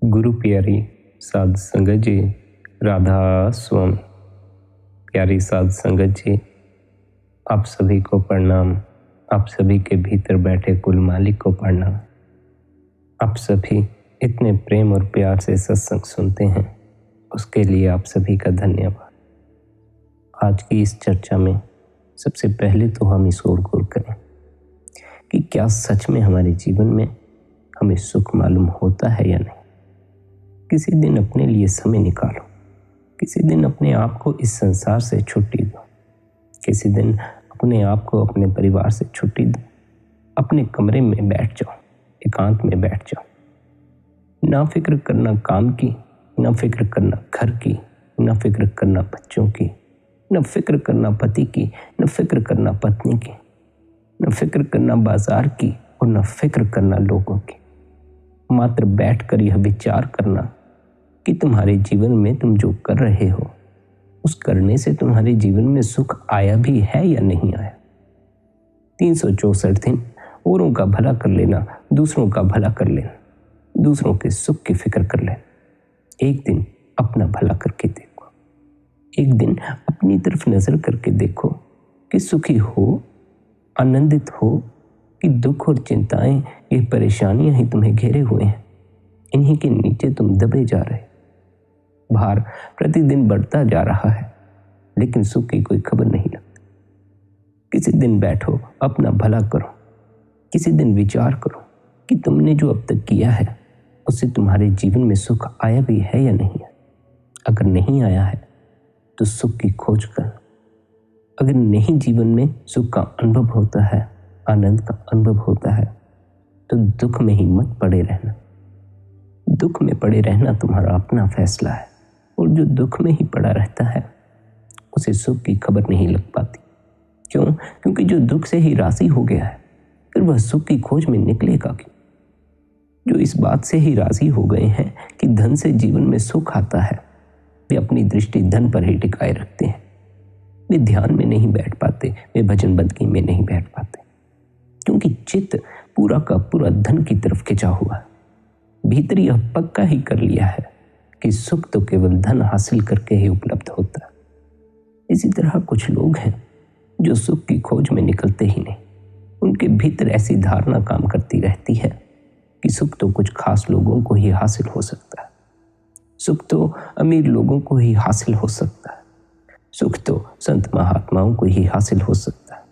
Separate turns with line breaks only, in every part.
गुरु प्यारी साध संगत जी, राधा स्वामी। प्यारी साध संगत जी, आप सभी को प्रणाम। आप सभी के भीतर बैठे कुल मालिक को प्रणाम। आप सभी इतने प्रेम और प्यार से सत्संग सुनते हैं, उसके लिए आप सभी का धन्यवाद। आज की इस चर्चा में सबसे पहले तो हम इस ओर गौर करें कि क्या सच में हमारे जीवन में हमें सुख मालूम होता है या नहीं। किसी दिन अपने लिए समय निकालो, किसी दिन अपने आप को इस संसार से छुट्टी दो, किसी दिन अपने आप को अपने परिवार से छुट्टी दो। अपने कमरे में बैठ जाओ, एकांत में बैठ जाओ। ना फिक्र करना काम की, ना फिक्र करना घर की, ना फिक्र करना बच्चों की, न फिक्र करना पति की, न फिक्र करना पत्नी की, न फिक्र करना बाजार की और न फिक्र करना लोगों की। मात्र बैठकर यह विचार करना कि तुम्हारे जीवन में तुम जो कर रहे हो, उस करने से तुम्हारे जीवन में सुख आया भी है या नहीं आया। 364 दिन औरों का भला कर लेना, दूसरों का भला कर लेना, दूसरों के सुख की फिक्र कर लेना। एक दिन अपना भला करके देखो, एक दिन अपनी तरफ नजर करके देखो कि सुखी हो, आनंदित हो कि दुख और चिंताएं, ये परेशानियां ही तुम्हें घेरे हुए हैं। इन्हीं के नीचे तुम दबे जा रहे। भार प्रतिदिन बढ़ता जा रहा है, लेकिन सुख की कोई खबर नहीं लगती। किसी दिन बैठो, अपना भला करो। किसी दिन विचार करो कि तुमने जो अब तक किया है, उससे तुम्हारे जीवन में सुख आया भी है या नहीं है। अगर नहीं आया है तो सुख की खोज कर। अगर नहीं जीवन में सुख का अनुभव होता है, आनंद का अनुभव होता है, तो दुख में ही मत पड़े रहना। दुख में पड़े रहना तुम्हारा अपना फैसला है, और जो दुख में ही पड़ा रहता है उसे सुख की खबर नहीं लग पाती। क्यों? क्योंकि जो दुख से ही राजी हो गया है, फिर वह सुख की खोज में निकलेगा क्यों? जो इस बात से ही राजी हो गए हैं कि धन से जीवन में सुख आता है, वे अपनी दृष्टि धन पर ही टिकाए रखते हैं। वे ध्यान में नहीं बैठ पाते, वे भजन बंदगी में नहीं बैठ पाते, क्योंकि चित्त पूरा का पूरा धन की तरफ खिंचा हुआ है। भीतर यह पक्का ही कर लिया है कि सुख तो केवल धन हासिल करके ही उपलब्ध होता है। इसी तरह कुछ लोग हैं जो सुख की खोज में निकलते ही नहीं। उनके भीतर ऐसी धारणा काम करती रहती है कि सुख तो कुछ खास लोगों को ही हासिल हो सकता है, सुख तो अमीर लोगों को ही हासिल हो सकता है, सुख तो संत महात्माओं को ही हासिल हो सकता है।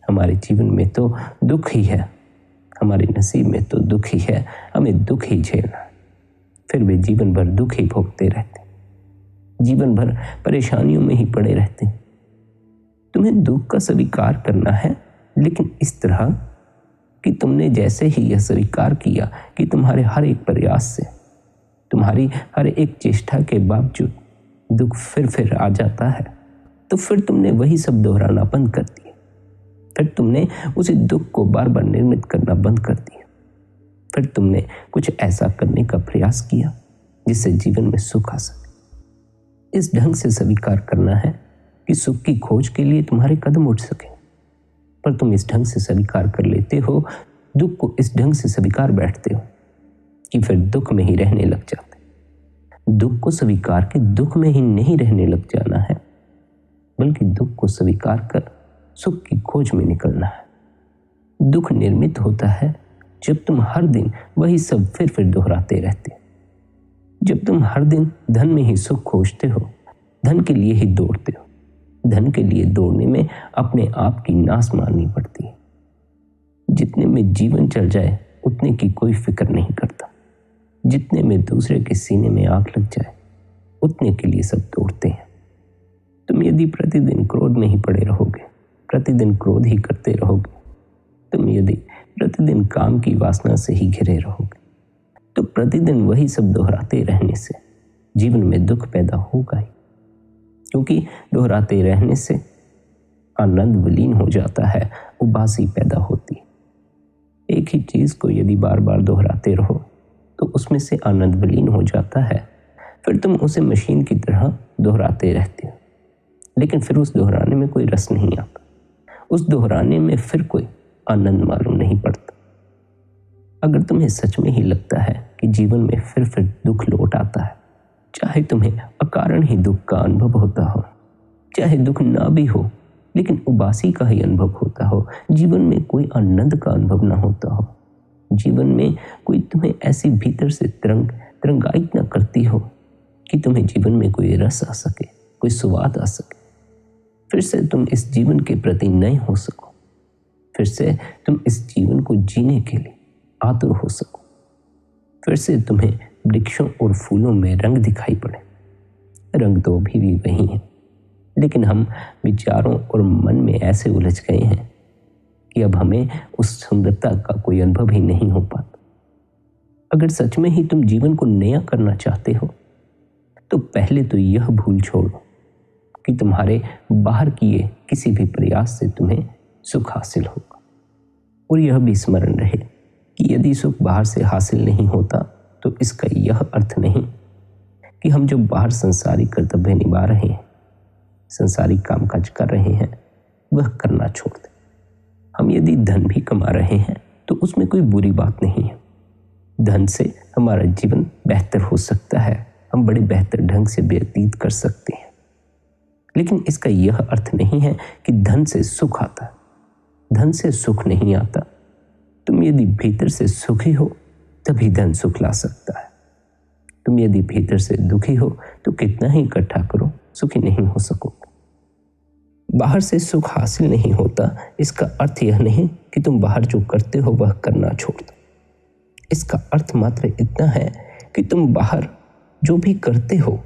हमारे जीवन में तो दुख ही है, हमारे नसीब में तो दुख ही है, हमें दुख ही झेलना है। फिर वे जीवन भर दुख ही भोगते रहते, जीवन भर परेशानियों में ही पड़े रहते। तुम्हें दुख का स्वीकार करना है, लेकिन इस तरह कि तुमने जैसे ही यह स्वीकार किया कि तुम्हारे हर एक प्रयास से, तुम्हारी हर एक चेष्टा के बावजूद दुख फिर आ जाता है, तो फिर तुमने वही सब दोहराना बंद कर दिया। फिर तुमने उसी दुख को बार बार निर्मित करना बंद कर दिया। फिर तुमने कुछ ऐसा करने का प्रयास किया जिससे जीवन में सुख आ सके। इस ढंग से स्वीकार करना है कि सुख की खोज के लिए तुम्हारे कदम उठ सके, पर तुम इस ढंग से स्वीकार कर लेते हो, दुख को इस ढंग से स्वीकार बैठते हो कि फिर दुख में ही रहने लग जाते। दुख को स्वीकार के दुख में ही नहीं रहने लग जाना है, बल्कि दुख को स्वीकार कर सुख की खोज में निकलना है। दुख निर्मित होता है जब तुम हर दिन वही सब फिर दोहराते रहते। जब तुम हर दिन धन में ही सुख खोजते हो, धन के लिए ही दौड़ते हो। धन के लिए दौड़ने में अपने आप की नाश मारनी पड़ती है। जितने में जीवन चल जाए उतने की कोई फिक्र नहीं करता। जितने में दूसरे के सीने में आग लग जाए उतने के लिए सब दौड़ते हैं। तुम यदि प्रतिदिन क्रोध में ही पड़े रहोगे, प्रतिदिन क्रोध ही करते रहोगे, तुम यदि प्रतिदिन काम की वासना से ही घिरे रहोगे, तो प्रतिदिन वही सब दोहराते रहने से जीवन में दुख पैदा होगा ही। क्योंकि दोहराते रहने से आनंद विलीन हो जाता है, उबासी पैदा होती है। एक ही चीज को यदि बार बार दोहराते रहो तो उसमें से आनंद विलीन हो जाता है। फिर तुम उसे मशीन की तरह दोहराते रहते हो, लेकिन फिर उस दोहराने में कोई रस नहीं आता, उस दोहराने में फिर कोई आनंद मालूम नहीं पड़ता। अगर तुम्हें सच में ही लगता है कि जीवन में फिर दुख लौट आता है। चाहे तुम्हें अकारण ही दुख का अनुभव होता हो, चाहे दुख ना भी हो लेकिन उबासी का ही अनुभव होता हो, जीवन में कोई आनंद का अनुभव ना होता हो, जीवन में कोई तुम्हें ऐसी भीतर से तरंगायित ना करती हो कि तुम्हें जीवन में कोई रस आ सके, कोई स्वाद आ सके, फिर से तुम इस जीवन के प्रति नए हो सको, फिर से तुम इस जीवन को जीने के लिए आतुर हो सको, फिर से तुम्हें वृक्षों और फूलों में रंग दिखाई पड़े। रंग तो अभी भी वही है, लेकिन हम विचारों और मन में ऐसे उलझ गए हैं कि अब हमें उस सुंदरता का कोई अनुभव ही नहीं हो पाता। अगर सच में ही तुम जीवन को नया करना चाहते हो तो पहले तो यह भूल छोड़ो कि तुम्हारे बाहर किए किसी भी प्रयास से तुम्हें सुख हासिल होगा, और यह भी स्मरण रहे कि यदि सुख बाहर से हासिल नहीं होता तो इसका यह अर्थ नहीं कि हम जो बाहर संसारी कर्तव्य निभा रहे हैं, संसारी कामकाज कर रहे हैं, वह करना छोड़ दें। हम यदि धन भी कमा रहे हैं तो उसमें कोई बुरी बात नहीं है। धन से हमारा जीवन बेहतर हो सकता है, हम बड़े बेहतर ढंग से व्यतीत कर सकते हैं, लेकिन इसका यह अर्थ नहीं है कि धन से सुख आता है। धन से सुख नहीं आता। तुम यदि भीतर से सुखी हो तभी धन सुख ला सकता है। तुम यदि भीतर से दुखी हो तो कितना ही इकट्ठा करो, सुखी नहीं हो सकोगे। बाहर से सुख हासिल नहीं होता, इसका अर्थ यह नहीं कि तुम बाहर जो करते हो वह करना छोड़ दो। इसका अर्थ मात्र इतना है कि तुम बाहर जो भी करते हो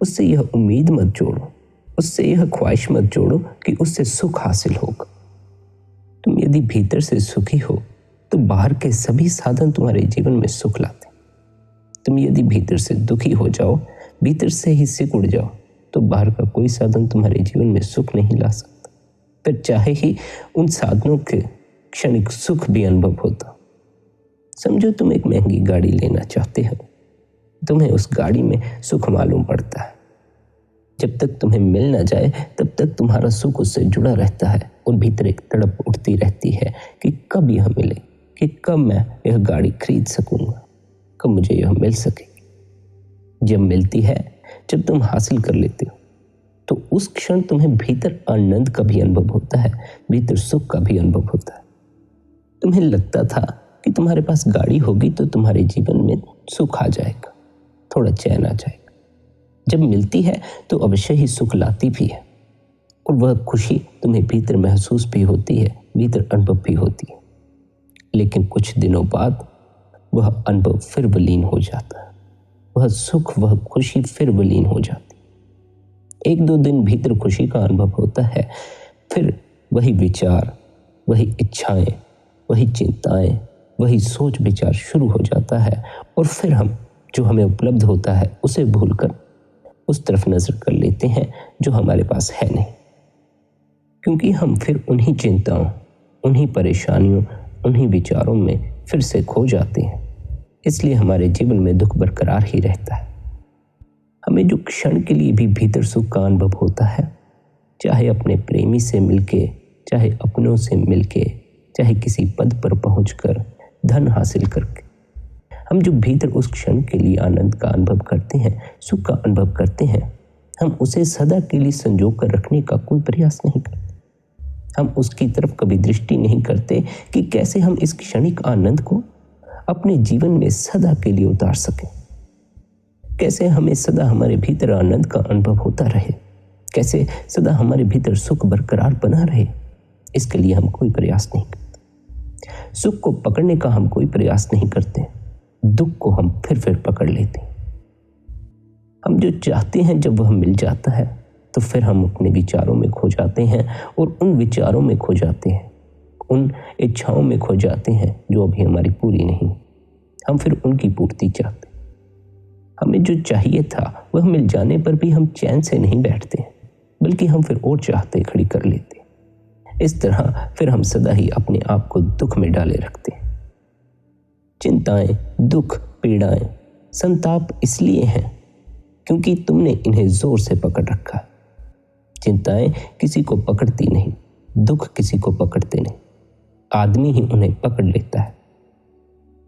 उससे यह उम्मीद मत जोड़ो, उससे यह ख्वाहिश मत जोड़ो कि उससे सुख हासिल होगा। तुम यदि भीतर से सुखी हो तो बाहर के सभी साधन तुम्हारे जीवन में सुख लाते। तुम यदि भीतर से दुखी हो जाओ, भीतर से ही सिकुड़ जाओ, तो बाहर का कोई साधन तुम्हारे जीवन में सुख नहीं ला सकता। फिर चाहे ही उन साधनों के क्षणिक सुख भी अनुभव होता। समझो तुम एक महंगी गाड़ी लेना चाहते हो, तुम्हें उस गाड़ी में सुख मालूम पड़ता है। जब तक तुम्हें मिल ना जाए तब तक तुम्हारा सुख उससे जुड़ा रहता है और भीतर एक तड़प उठती रहती है कि कब यह मिले, कि कब मैं यह गाड़ी खरीद सकूंगा, कब मुझे यह मिल सकेगी। जब मिलती है, जब तुम हासिल कर लेते हो, तो उस क्षण तुम्हें भीतर आनंद का भी अनुभव होता है, भीतर सुख का भी अनुभव होता है। तुम्हें लगता था कि तुम्हारे पास गाड़ी होगी तो तुम्हारे जीवन में सुख आ जाएगा, थोड़ा चैन आ जाएगा। जब मिलती है तो अवश्य ही सुख लाती भी है, और वह खुशी तुम्हें भीतर महसूस भी होती है, भीतर अनुभव भी होती है। लेकिन कुछ दिनों बाद वह अनुभव फिर विलीन हो जाता है, वह सुख, वह खुशी फिर विलीन हो जाती है। एक दो दिन भीतर खुशी का अनुभव होता है, फिर वही विचार, वही इच्छाएं, वही चिंताएं, वही सोच विचार शुरू हो जाता है, और फिर हम जो हमें उपलब्ध होता है उसे भूलकर उस तरफ नजर कर लेते हैं जो हमारे पास है नहीं, क्योंकि हम फिर उन्हीं चिंताओं, उन्हीं परेशानियों, उन्हीं विचारों में फिर से खो जाते हैं। इसलिए हमारे जीवन में दुख बरकरार ही रहता है। हमें जो क्षण के लिए भी भीतर सुख का अनुभव होता है, चाहे अपने प्रेमी से मिलके, चाहे अपनों से मिलके, चाहे किसी पद पर पहुंचकर, धन हासिल करके, हम जो भीतर उस क्षण के लिए आनंद का अनुभव करते हैं, सुख का अनुभव करते हैं, हम उसे सदा के लिए संजो कर रखने का कोई प्रयास नहीं करते। हम उसकी तरफ कभी दृष्टि नहीं करते कि कैसे हम इस क्षणिक आनंद को अपने जीवन में सदा के लिए उतार सकें, कैसे हमें सदा हमारे भीतर आनंद का अनुभव होता रहे, कैसे सदा हमारे भीतर सुख बरकरार बना रहे। इसके लिए हम कोई प्रयास नहीं करते। सुख को पकड़ने का हम कोई प्रयास नहीं करते, दुख को हम फिर पकड़ लेते हैं। हम जो चाहते हैं जब वह मिल जाता है तो फिर हम अपने विचारों में खो जाते हैं, और उन विचारों में खो जाते हैं, उन इच्छाओं में खो जाते हैं जो अभी हमारी पूरी नहीं। हम फिर उनकी पूर्ति चाहते। हमें जो चाहिए था वह मिल जाने पर भी हम चैन से नहीं बैठते, बल्कि हम फिर और चाहते खड़ी कर लेते। इस तरह फिर हम सदा ही अपने आप को दुख में डाले रखते हैं। चिंताएं, दुख, पीड़ाएं, संताप इसलिए हैं क्योंकि तुमने इन्हें जोर से पकड़ रखा है। चिंताएं किसी को पकड़ती नहीं, दुख किसी को पकड़ते नहीं, आदमी ही उन्हें पकड़ लेता है।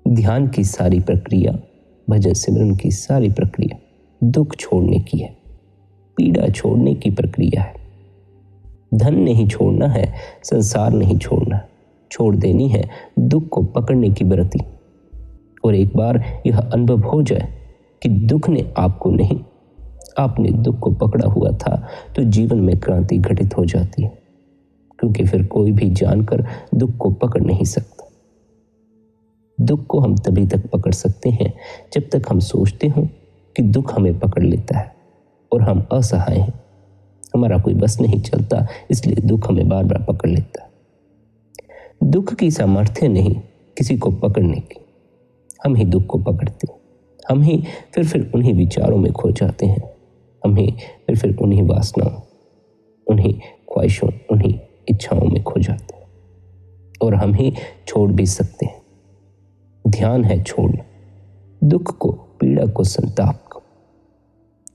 ध्यान की सारी प्रक्रिया भजन सिमरन की सारी प्रक्रिया दुख छोड़ने की है, पीड़ा छोड़ने की प्रक्रिया है। धन नहीं छोड़ना है, संसार नहीं छोड़ना, छोड़ देनी है दुख को पकड़ने की व्रति। और एक बार यह अनुभव हो जाए कि दुख ने आपको नहीं, आपने दुख को पकड़ा हुआ था, तो जीवन में क्रांति घटित हो जाती है, क्योंकि फिर कोई भी जानकर दुख को पकड़ नहीं सकता। दुख को हम तभी तक पकड़ सकते हैं जब तक हम सोचते हो कि दुख हमें पकड़ लेता है और हम असहाय हैं, हमारा कोई बस नहीं चलता, इसलिए दुख हमें बार बार पकड़ लेता है। दुख की सामर्थ्य नहीं किसी को पकड़ने की, हम ही दुख को पकड़ते हैं, हम ही फिर उन्हीं विचारों में खो जाते हैं, हम ही फिर उन्हीं वासनाओं, उन्हीं ख्वाहिशों, उन्हीं इच्छाओं में खो जाते हैं, और हम ही छोड़ भी सकते हैं। ध्यान है छोड़ना, दुख को, पीड़ा को, संताप को।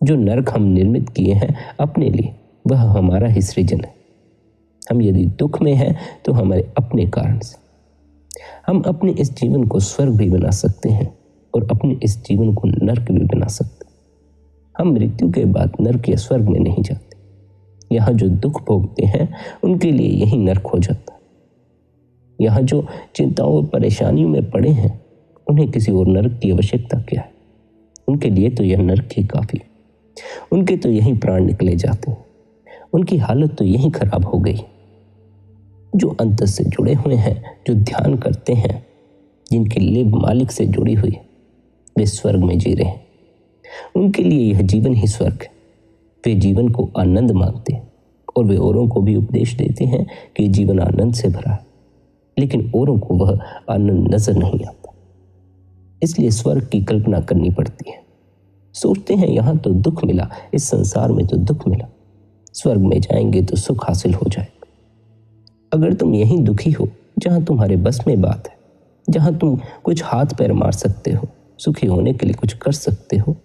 जो नरक हम निर्मित किए हैं अपने लिए, वह हमारा ही सृजन है। हम यदि दुख में हैं तो हमारे अपने कारण से। हम अपने इस जीवन को स्वर्ग भी बना सकते हैं और अपने इस जीवन को नरक भी बना सकते हैं। हम मृत्यु के बाद नरक या स्वर्ग में नहीं जाते। यहाँ जो दुख भोगते हैं उनके लिए यही नरक हो जाता है। यहाँ जो चिंताओं और परेशानियों में पड़े हैं उन्हें किसी और नरक की आवश्यकता क्या है? उनके लिए तो यह नरक ही काफी, उनके तो यही प्राण निकले जाते हैं, उनकी हालत तो यही खराब हो गई। जो अंतर से जुड़े हुए हैं, जो ध्यान करते हैं, जिनकी लिब मालिक से जुड़ी हुई है, वे स्वर्ग में जी रहे हैं। उनके लिए यह जीवन ही स्वर्ग है। वे जीवन को आनंद मानते हैं और वे औरों को भी उपदेश देते हैं कि जीवन आनंद से भरा है, लेकिन औरों को वह आनंद नजर नहीं आता। इसलिए स्वर्ग की कल्पना करनी पड़ती है। सोचते हैं यहाँ तो दुख मिला, इस संसार में तो दुख मिला, स्वर्ग में जाएंगे तो सुख हासिल हो जाएगा। अगर तुम यहीं दुखी हो जहां तुम्हारे बस में बात है, जहां तुम कुछ हाथ पैर मार सकते हो, सुखी होने के लिए कुछ कर सकते हो,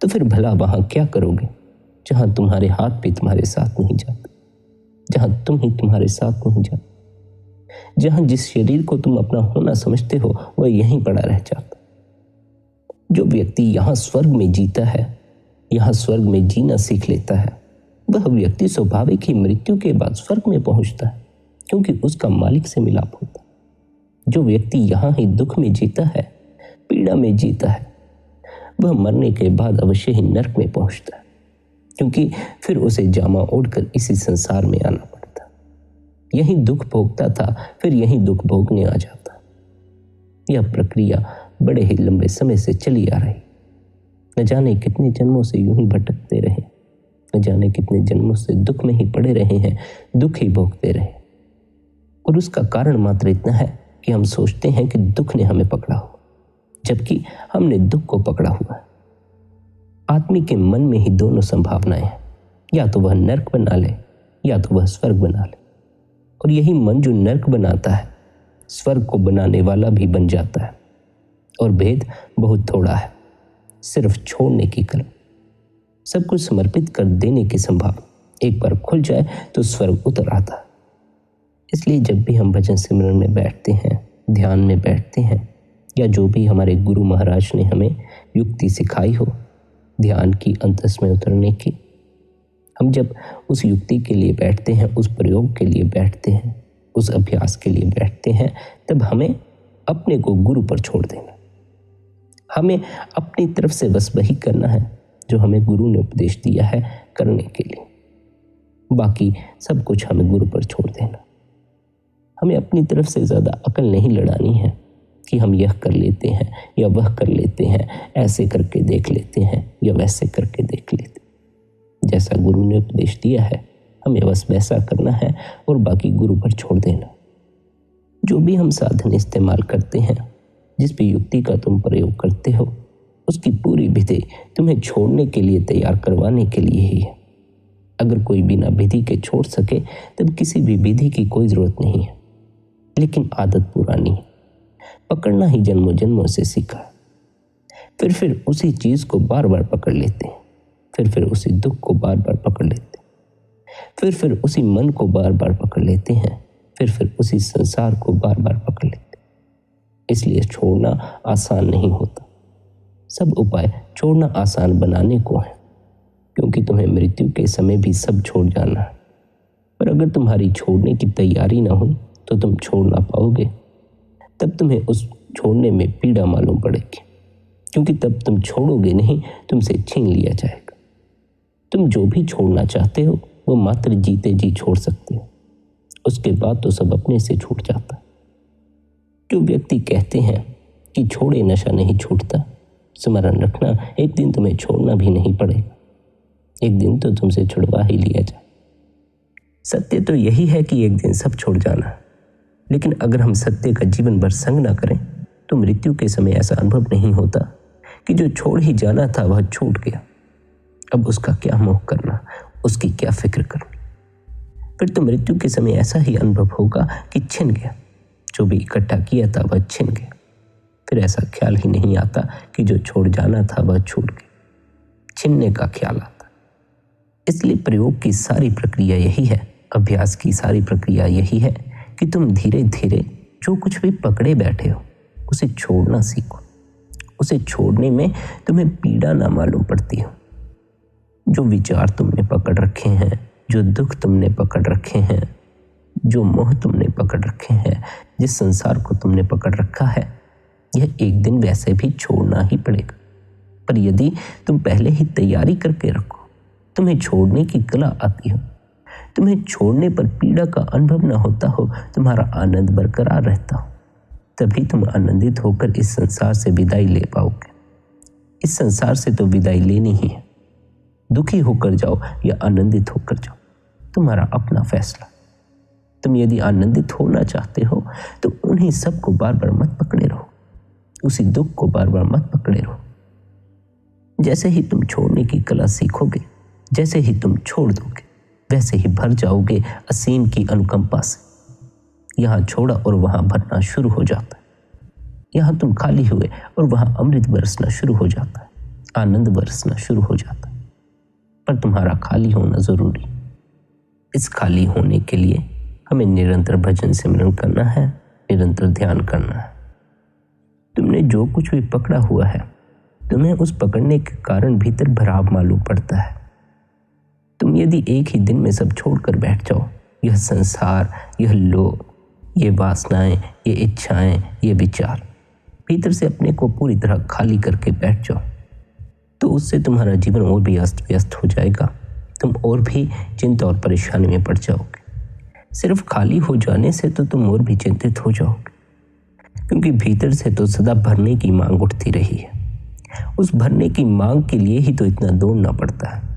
तो फिर भला वहां क्या करोगे जहां तुम्हारे हाथ भी तुम्हारे साथ नहीं जाते, जहां तुम ही तुम्हारे साथ नहीं जाते, जहां जिस शरीर को तुम अपना होना समझते हो वह यहीं पड़ा रह जाता। जो व्यक्ति यहाँ स्वर्ग में जीता है, यहाँ स्वर्ग में जीना सीख लेता है, वह व्यक्ति स्वाभाविक ही मृत्यु के बाद स्वर्ग में पहुंचता है, क्योंकि उसका मालिक से मिलाप होता है। जो व्यक्ति यहाँ ही दुख में जीता है, पीड़ा में जीता है, वह मरने के बाद अवश्य ही नरक में पहुंचता है, क्योंकि फिर उसे जामा ओढ़कर इसी संसार में आना पड़ता। यही दुख भोगता था, फिर यही दुख भोगने आ जाता। यह प्रक्रिया बड़े ही लंबे समय से चली आ रही। न जाने कितने जन्मों से यूं ही भटकते रहे, न जाने कितने जन्मों से दुख में ही पड़े रहे हैं, दुख ही भोगते रहे। और उसका कारण मात्र इतना है कि हम सोचते हैं कि दुख ने हमें पकड़ा हो, जबकि हमने दुख को पकड़ा हुआ है। आदमी के मन में ही दोनों संभावनाएं हैं, या तो वह नरक बना ले या तो वह स्वर्ग बना ले। और यही मन जो नरक बनाता है, स्वर्ग को बनाने वाला भी बन जाता है। और भेद बहुत थोड़ा है, सिर्फ छोड़ने की कला। सब कुछ समर्पित कर देने की संभावना एक बार खुल जाए तो स्वर्ग उतर आता है। इसलिए जब भी हम भजन सिमरन में बैठते हैं, ध्यान में बैठते हैं, या जो भी हमारे गुरु महाराज ने हमें युक्ति सिखाई हो ध्यान की, अंतस में उतरने की, हम जब उस युक्ति के लिए बैठते हैं, उस प्रयोग के लिए बैठते हैं, उस अभ्यास के लिए बैठते हैं, तब हमें अपने को गुरु पर छोड़ देना। हमें अपनी तरफ से बस वही करना है जो हमें गुरु ने उपदेश दिया है करने के लिए। बाकी सब कुछ हमें गुरु पर छोड़ देना। हमें अपनी तरफ से ज़्यादा अकल नहीं लड़ानी है कि हम यह कर लेते हैं या वह कर लेते हैं, ऐसे करके देख लेते हैं या वैसे करके देख लेते हैं। जैसा गुरु ने उपदेश दिया है हमें बस वैसा करना है और बाकी गुरु पर छोड़ देना। जो भी हम साधन इस्तेमाल करते हैं, जिस भी युक्ति का तुम प्रयोग करते हो, उसकी पूरी विधि तुम्हें छोड़ने के लिए, तैयार करवाने के लिए ही है। अगर कोई बिना विधि के छोड़ सके तब किसी भी विधि की कोई जरूरत नहीं है। लेकिन आदत पुरानी है, पकड़ना ही जन्मों जन्मों से सीखा है। फिर उसी चीज को बार बार पकड़ लेते हैं, फिर उसी दुख को बार बार पकड़ लेते हैं, फिर उसी मन को बार बार पकड़ लेते हैं, फिर उसी संसार को बार बार पकड़ लेते हैं। इसलिए छोड़ना आसान नहीं होता। सब उपाय छोड़ना आसान बनाने को है, क्योंकि तुम्हें मृत्यु के समय भी सब छोड़ जाना है। पर अगर तुम्हारी छोड़ने की तैयारी ना हुई तो तुम छोड़ ना पाओगे। तब तुम्हें उस छोड़ने में पीड़ा मालूम पड़ेगी, क्योंकि तब तुम छोड़ोगे नहीं, तुमसे छीन लिया जाएगा। तुम जो भी छोड़ना चाहते हो वो मात्र जीते जी छोड़ सकते हो, उसके बाद तो सब अपने से छूट जाता है। जो व्यक्ति कहते हैं कि छोड़े नशा नहीं छूटता, स्मरण रखना एक दिन तुम्हें छोड़ना भी नहीं पड़ेगा, एक दिन तो तुमसे छुड़वा ही लिया जाए। सत्य तो यही है कि एक दिन सब छोड़ जाना है, लेकिन अगर हम सत्य का जीवन भर संग ना करें तो मृत्यु के समय ऐसा अनुभव नहीं होता कि जो छोड़ ही जाना था वह छूट गया। अब उसका क्या मोह करना, उसकी क्या फिक्र करनी। फिर तो मृत्यु के समय ऐसा ही अनुभव होगा कि छिन गया, जो भी इकट्ठा किया था वह छिन गया। फिर ऐसा ख्याल ही नहीं आता कि जो छोड़ जाना था वह छूट गया, छिनने का ख्याल आता। इसलिए प्रयोग की सारी प्रक्रिया यही है, अभ्यास की सारी प्रक्रिया यही है कि तुम धीरे धीरे जो कुछ भी पकड़े बैठे हो उसे छोड़ना सीखो। उसे छोड़ने में तुम्हें पीड़ा ना मालूम पड़ती हो। जो विचार तुमने पकड़ रखे हैं, जो दुख तुमने पकड़ रखे हैं, जो मोह तुमने पकड़ रखे हैं, जिस संसार को तुमने पकड़ रखा है, यह एक दिन वैसे भी छोड़ना ही पड़ेगा। पर यदि तुम पहले ही तैयारी करके रखो, तुम्हें छोड़ने की कला आती हो, तुम्हें छोड़ने पर पीड़ा का अनुभव न होता हो, तुम्हारा आनंद बरकरार रहता हो, तभी तुम आनंदित होकर इस संसार से विदाई ले पाओगे। इस संसार से तो विदाई लेनी ही है। दुखी होकर जाओ या आनंदित होकर जाओ, तुम्हारा अपना फैसला। तुम यदि आनंदित होना चाहते हो तो उन्हीं सब को बार बार मत पकड़े रहो, उसी दुख को बार बार मत पकड़े रहो। जैसे ही तुम छोड़ने की कला सीखोगे, जैसे ही तुम छोड़ दोगे, वैसे ही भर जाओगे असीम की अनुकंपा से। यहाँ छोड़ा और वहां भरना शुरू हो जाता है। यहाँ तुम खाली हुए और वहां अमृत बरसना शुरू हो जाता है, आनंद बरसना शुरू हो जाता है। पर तुम्हारा खाली होना जरूरी। इस खाली होने के लिए हमें निरंतर भजन सिमरन करना है, निरंतर ध्यान करना है। तुमने जो कुछ भी पकड़ा हुआ है, तुम्हें उस पकड़ने के कारण भीतर भराव मालूम पड़ता है। तुम यदि एक ही दिन में सब छोड़कर बैठ जाओ, यह संसार, यह लोभ, ये वासनाएं, ये इच्छाएं, ये विचार, भीतर से अपने को पूरी तरह खाली करके बैठ जाओ, तो उससे तुम्हारा जीवन और भी अस्त व्यस्त हो जाएगा। तुम और भी चिंता और परेशानी में पड़ जाओगे। सिर्फ खाली हो जाने से तो तुम और भी चिंतित हो जाओगे, क्योंकि भीतर से तो सदा भरने की मांग उठती रही है। उस भरने की मांग के लिए ही तो इतना दौड़ना पड़ता है।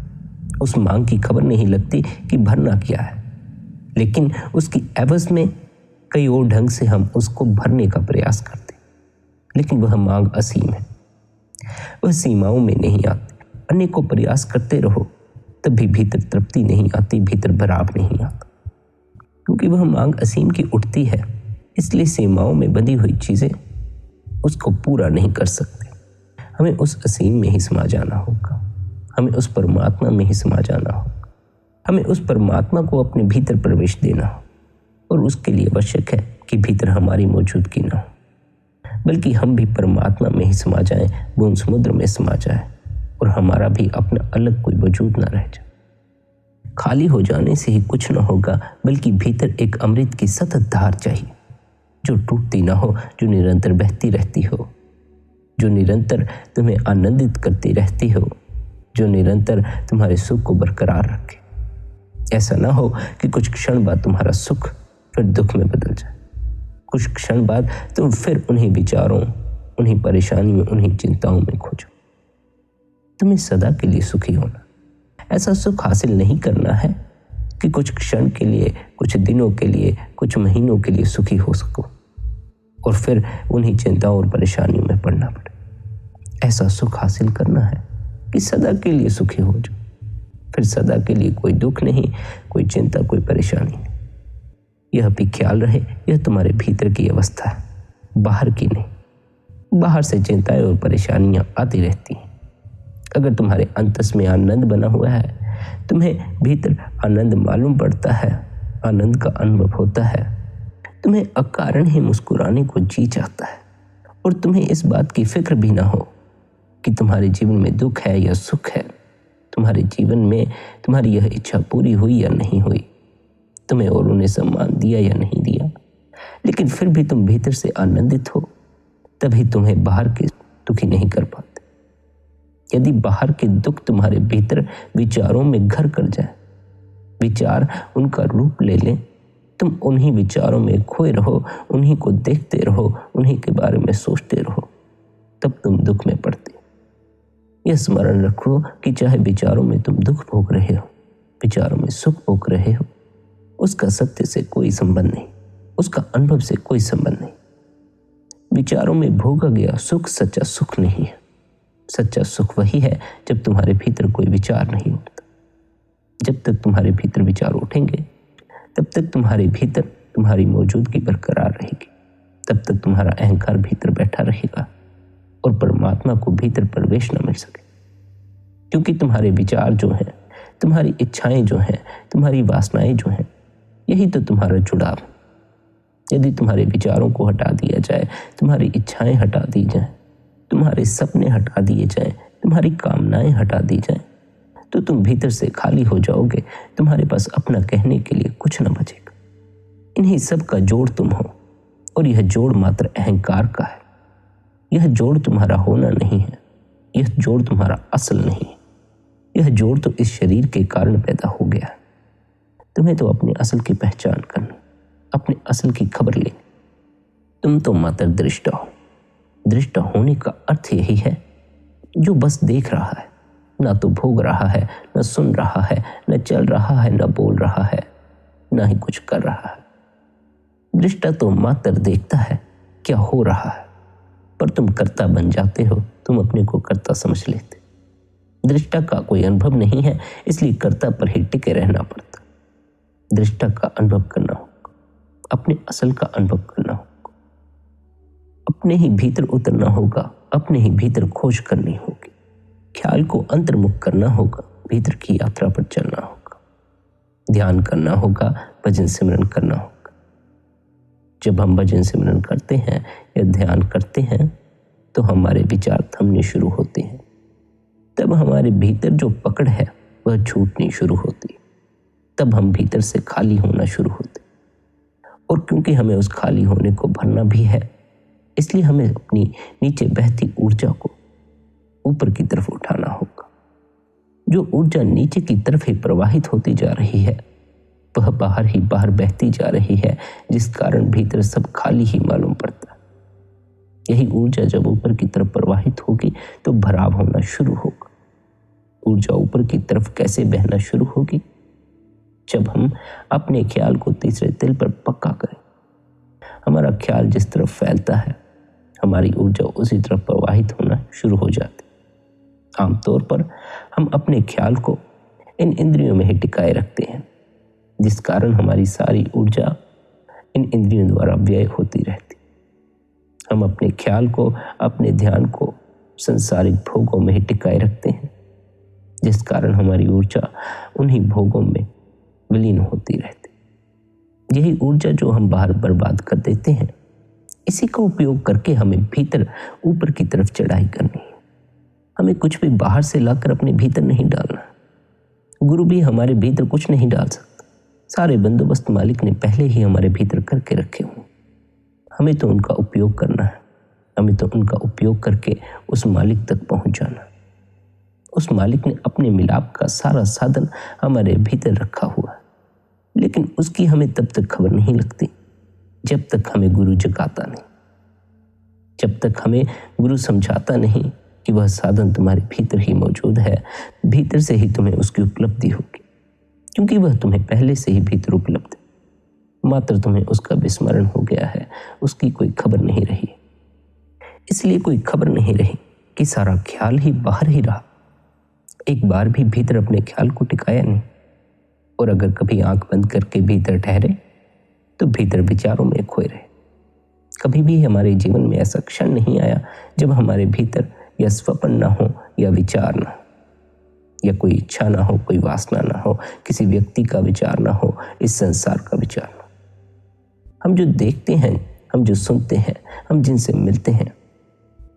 उस मांग की खबर नहीं लगती कि भरना क्या है, लेकिन उसकी एवज में कई और ढंग से हम उसको भरने का प्रयास करते, लेकिन वह मांग असीम है, वह सीमाओं में नहीं आती। अनेकों प्रयास करते रहो तब भी भीतर तृप्ति नहीं आती, भीतर भराव नहीं आता, क्योंकि वह मांग असीम की उठती है। इसलिए सीमाओं में बंधी हुई चीजें उसको पूरा नहीं कर सकते। हमें उस असीम में ही समा जाना होगा, हमें उस परमात्मा में ही समा जाना होगा, हमें उस परमात्मा को अपने भीतर प्रवेश देना हो। और उसके लिए आवश्यक है कि भीतर हमारी मौजूदगी ना हो, बल्कि हम भी परमात्मा में ही समा जाएं, वो उन समुद्र में समा जाए और हमारा भी अपना अलग कोई वजूद ना रह जाए। खाली हो जाने से ही कुछ न होगा, बल्कि भीतर एक अमृत की सतत धार चाहिए, जो टूटती ना हो, जो निरंतर बहती रहती हो, जो निरंतर तुम्हें आनंदित करती रहती हो, जो निरंतर तुम्हारे सुख को बरकरार रखे। ऐसा ना हो कि कुछ क्षण बाद तुम्हारा सुख फिर दुख में बदल जाए, कुछ क्षण बाद तुम फिर उन्हीं विचारों, उन्हीं परेशानियों, उन्हीं चिंताओं में खो जाओ। तुम्हें सदा के लिए सुखी होना, ऐसा सुख हासिल नहीं करना है कि कुछ क्षण के लिए, कुछ दिनों के लिए, कुछ महीनों के लिए सुखी हो सको और फिर उन्हीं चिंताओं और परेशानियों में पड़ना पड़े। ऐसा सुख हासिल करना है कि सदा के लिए सुखी हो जाओ, फिर सदा के लिए कोई दुख नहीं, कोई चिंता, कोई परेशानी नहीं। यह भी ख्याल रहे, यह तुम्हारे भीतर की अवस्था है, बाहर की नहीं। बाहर से चिंताएं और परेशानियां आती रहती हैं। अगर तुम्हारे अंतस में आनंद बना हुआ है, तुम्हें भीतर आनंद मालूम पड़ता है, आनंद का अनुभव होता है, तुम्हें अकारण ही मुस्कुराने को जी चाहता है और तुम्हें इस बात की फिक्र भी ना हो कि तुम्हारे जीवन में दुख है या सुख है, तुम्हारे जीवन में तुम्हारी यह इच्छा पूरी हुई या नहीं हुई, तुम्हें औरों ने सम्मान दिया या नहीं दिया, लेकिन फिर भी तुम भीतर से आनंदित हो, तभी तुम्हें बाहर के दुखी नहीं कर पाते। यदि बाहर के दुख तुम्हारे भीतर विचारों में घर कर जाए, विचार उनका रूप ले लें, तुम उन्हीं विचारों में खोए रहो, उन्हीं को देखते रहो, उन्हीं के बारे में सोचते रहो, तब तुम दुख में पड़ते। यह स्मरण रखो कि चाहे विचारों में तुम दुख भोग रहे हो, विचारों में सुख भोग रहे हो, उसका सत्य से कोई संबंध नहीं, उसका अनुभव से कोई संबंध नहीं। विचारों में भोगा गया सुख सच्चा सुख नहीं है। सच्चा सुख वही है जब तुम्हारे भीतर कोई विचार नहीं उठता। जब तक तुम्हारे भीतर विचार उठेंगे, तब तक तुम्हारे भीतर तुम्हारी मौजूदगी बरकरार रहेगी, तब तक तुम्हारा अहंकार भीतर बैठा रहेगा और परमात्मा को भीतर प्रवेश न मिल सके। क्योंकि तुम्हारे विचार जो हैं, तुम्हारी इच्छाएं जो हैं, तुम्हारी वासनाएं जो हैं, यही तो तुम्हारा जुड़ाव है। यदि तुम्हारे विचारों को हटा दिया जाए, तुम्हारी इच्छाएं हटा दी जाएं, तुम्हारे सपने हटा दिए जाएं, तुम्हारी कामनाएं हटा दी जाएं, तो तुम भीतर से खाली हो जाओगे। तुम्हारे पास अपना कहने के लिए कुछ न बचेगा। इन्हीं सब का जोड़ तुम हो, और यह जोड़ मात्र अहंकार का है। यह जोड़ तुम्हारा होना नहीं है, यह जोड़ तुम्हारा असल नहीं है। यह जोड़ तो इस शरीर के कारण पैदा हो गया है। तुम्हें तो अपने असल की पहचान करनी, अपने असल की खबर लेनी। तुम तो मात्र दृष्टा हो। दृष्टा होने का अर्थ यही है जो बस देख रहा है, ना तो भोग रहा है, न सुन रहा है, न चल रहा है, न बोल रहा है, ना ही कुछ कर रहा है। दृष्टा तो मात्र देखता है क्या हो रहा है, पर तुम कर्ता बन जाते हो। तुम अपने को कर्ता समझ लेते। दृष्टा का कोई अनुभव नहीं है, इसलिए कर्ता पर ही टिके रहना पड़ता। दृष्टा का अनुभव करना होगा, अपने असल का अनुभव करना होगा, अपने ही भीतर उतरना होगा, अपने ही भीतर खोज करनी होगी, ख्याल को अंतर्मुख करना होगा, भीतर की यात्रा पर चलना होगा, ध्यान करना होगा, भजन सिमरन करना होगा। जब हम भजन सिमरन करते हैं या ध्यान करते हैं तो हमारे विचार थमने शुरू होते हैं। तब हमारे भीतर जो पकड़ है वह छूटनी शुरू होती। तब हम भीतर से खाली होना शुरू होते। और क्योंकि हमें उस खाली होने को भरना भी है, इसलिए हमें अपनी नीचे बहती ऊर्जा को ऊपर की तरफ उठाना होगा। जो ऊर्जा नीचे की तरफ ही प्रवाहित होती जा रही है वह बाहर ही बाहर बहती जा रही है, जिस कारण भीतर सब खाली ही मालूम पड़ता है। यही ऊर्जा जब ऊपर की तरफ प्रवाहित होगी तो भराव होना शुरू होगा। ऊर्जा ऊपर की तरफ कैसे बहना शुरू होगी? जब हम अपने ख्याल को तीसरे तिल पर पक्का करें। हमारा ख्याल जिस तरफ फैलता है, हमारी ऊर्जा उसी तरफ प्रवाहित होना शुरू हो जाती। आमतौर पर हम अपने ख्याल को इन इंद्रियों में ही टिकाए रखते हैं, जिस कारण हमारी सारी ऊर्जा इन इंद्रियों द्वारा व्यय होती रहती। हम अपने ख्याल को, अपने ध्यान को संसारिक भोगों में ही टिकाए रखते हैं, जिस कारण हमारी ऊर्जा उन्हीं भोगों में विलीन होती रहती। यही ऊर्जा जो हम बाहर बर्बाद कर देते हैं, इसी का उपयोग करके हमें भीतर ऊपर की तरफ चढ़ाई करनी है। हमें कुछ भी बाहर से लाकर अपने भीतर नहीं डालना। गुरु भी हमारे भीतर कुछ नहीं डाल सकता। सारे बंदोबस्त मालिक ने पहले ही हमारे भीतर करके रखे हुए। हमें तो उनका उपयोग करना है। हमें तो उनका उपयोग करके उस मालिक तक पहुंच जाना। उस मालिक ने अपने मिलाप का सारा साधन हमारे भीतर रखा हुआ है, लेकिन उसकी हमें तब तक खबर नहीं लगती जब तक हमें गुरु जगाता नहीं, जब तक हमें गुरु समझाता नहीं कि वह साधन तुम्हारे भीतर ही मौजूद है। भीतर से ही तुम्हें उसकी उपलब्धि होगी, क्योंकि वह तुम्हें पहले से ही भीतर उपलब्ध है। मात्र तुम्हें उसका विस्मरण हो गया है, उसकी कोई खबर नहीं रही। इसलिए कोई खबर नहीं रही कि सारा ख्याल ही बाहर ही रहा, एक बार भी भीतर अपने ख्याल को टिकाया नहीं। और अगर कभी आंख बंद करके भीतर ठहरे तो भीतर विचारों में खोए रहे। कभी भी हमारे जीवन में ऐसा क्षण नहीं आया जब हमारे भीतर या स्वप्न ना हो, या विचार ना हो, या कोई इच्छा ना हो, कोई वासना ना हो, किसी व्यक्ति का विचार ना हो, इस संसार का विचार ना हो। हम जो देखते हैं, हम जो सुनते हैं, हम जिनसे मिलते हैं,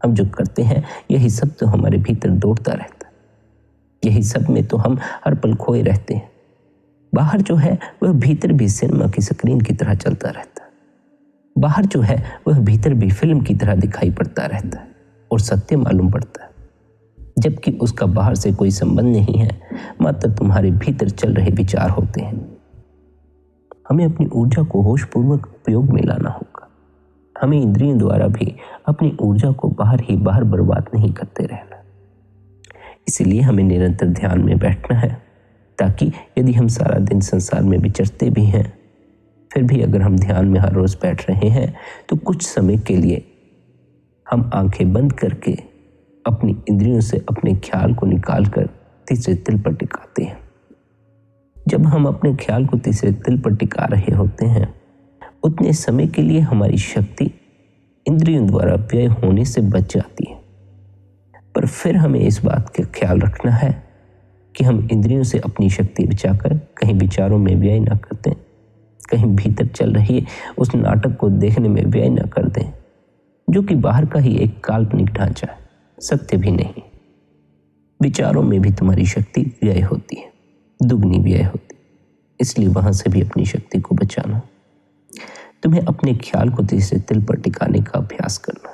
हम जो करते हैं यही सब तो हमारे भीतर दौड़ता रहता है। यही सब में तो हम हर पल खोए रहते हैं। बाहर जो है वह भीतर भी सिनेमा की स्क्रीन की तरह चलता रहता है। बाहर जो है वह भीतर भी फिल्म की तरह दिखाई पड़ता रहता है और सत्य मालूम पड़ता है, जबकि उसका बाहर से कोई संबंध नहीं है, मात्र तुम्हारे भीतर चल रहे विचार होते हैं। हमें अपनी ऊर्जा को होशपूर्वक उपयोग में लाना होगा। हमें इंद्रियों द्वारा भी अपनी ऊर्जा को बाहर ही बाहर बर्बाद नहीं करते रहना। इसलिए हमें निरंतर ध्यान में बैठना है, ताकि यदि हम सारा दिन संसार में विचरते भी हैं, फिर भी अगर हम ध्यान में हर रोज बैठ रहे हैं तो कुछ समय के लिए हम आंखें बंद करके अपनी इंद्रियों से अपने ख्याल को निकालकर तीसरे तिल पर टिकाते हैं। जब हम अपने ख्याल को तीसरे तिल पर टिका रहे होते हैं, उतने समय के लिए हमारी शक्ति इंद्रियों द्वारा व्यय होने से बच जाती है। पर फिर हमें इस बात का ख्याल रखना है कि हम इंद्रियों से अपनी शक्ति बचाकर कहीं विचारों में व्यय न कर दें, कहीं भीतर चल रही उस नाटक को देखने में व्यय न कर दें, जो कि बाहर का ही एक काल्पनिक ढांचा है, सत्य भी नहीं। विचारों में भी तुम्हारी शक्ति व्यय होती है, दुगनी व्यय होती है। इसलिए वहां से भी अपनी शक्ति को बचाना। तुम्हें अपने ख्याल को तीसरे तिल पर टिकाने का अभ्यास करना।